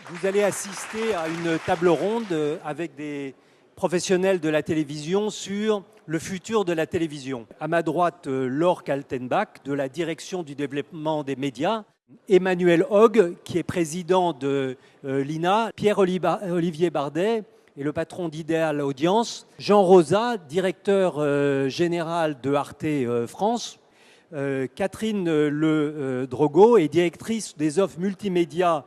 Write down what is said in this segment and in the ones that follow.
Vous allez assister à une table ronde avec des professionnels de la télévision sur le futur de la télévision. À ma droite, Laure Kaltenbach de la direction du développement des médias, Emmanuel Hogg qui est président de l'INA, Pierre-Olivier Bardet et le patron d'Idéal Audience, Jean Rosa, directeur général de Arte France, Catherine Le Drogo est directrice des offres multimédia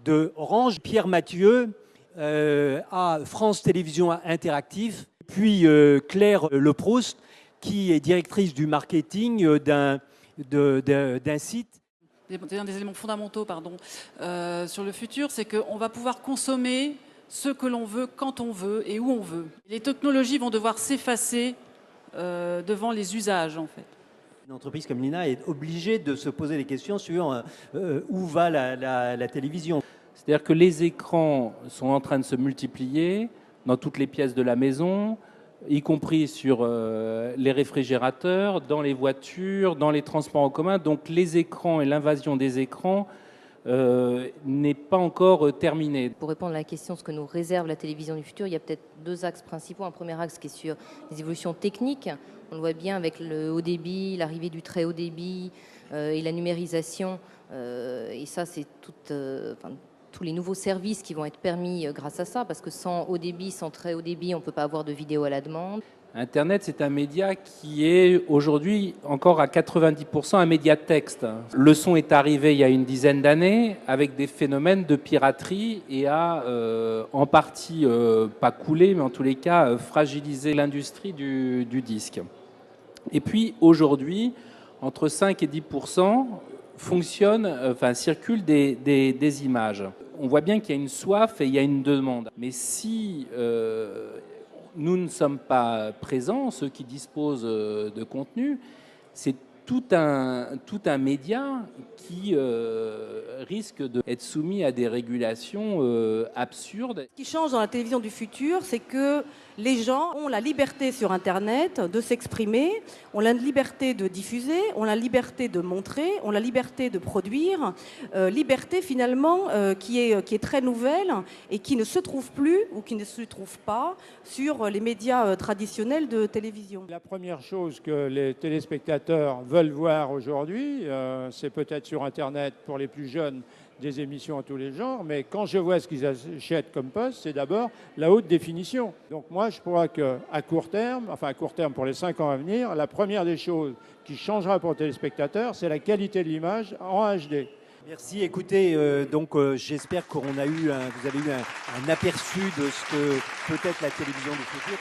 de Orange, Pierre Mathieu à France Télévisions Interactive, puis Claire Leproust qui est directrice du marketing d'un site. Un des éléments fondamentaux sur le futur, c'est qu'on va pouvoir consommer ce que l'on veut, quand on veut et où on veut. Les technologies vont devoir s'effacer devant les usages, en fait. Une entreprise comme l'INA est obligée de se poser des questions sur où va la télévision. C'est-à-dire que les écrans sont en train de se multiplier dans toutes les pièces de la maison, y compris sur les réfrigérateurs, dans les voitures, dans les transports en commun. Donc les écrans et l'invasion des écrans n'est pas encore terminée. Pour répondre à la question de ce que nous réserve la télévision du futur, il y a peut-être deux axes principaux. Un premier axe qui est sur les évolutions techniques. On le voit bien avec le haut débit, l'arrivée du très haut débit et la numérisation. Et ça, c'est tous les nouveaux services qui vont être permis grâce à ça, parce que sans haut débit, sans très haut débit, on ne peut pas avoir de vidéo à la demande. Internet, c'est un média qui est aujourd'hui encore à 90% un média texte. Le son est arrivé il y a une dizaine d'années avec des phénomènes de piraterie et a en partie, pas coulé, mais en tous les cas, fragilisé l'industrie du disque. Et puis aujourd'hui, entre 5 et 10% circulent des images. On voit bien qu'il y a une soif et il y a une demande. Mais si nous ne sommes pas présents, ceux qui disposent de contenu, c'est tout un média qui risque d'être soumis à des régulations absurdes. Ce qui change dans la télévision du futur, c'est que les gens ont la liberté sur Internet de s'exprimer, ont la liberté de diffuser, ont la liberté de montrer, ont la liberté de produire. Liberté finalement qui est très nouvelle et qui ne se trouve plus ou qui ne se trouve pas sur les médias traditionnels de télévision. La première chose que les téléspectateurs veulent voir aujourd'hui, c'est peut-être sur Internet pour les plus jeunes, des émissions à tous les genres, mais quand je vois ce qu'ils achètent comme poste, c'est d'abord la haute définition. Donc moi, je crois qu'à court terme pour les 5 ans à venir, la première des choses qui changera pour le téléspectateur, c'est la qualité de l'image en HD. Merci. Écoutez, j'espère que vous avez eu un aperçu de ce que peut être la télévision du futur.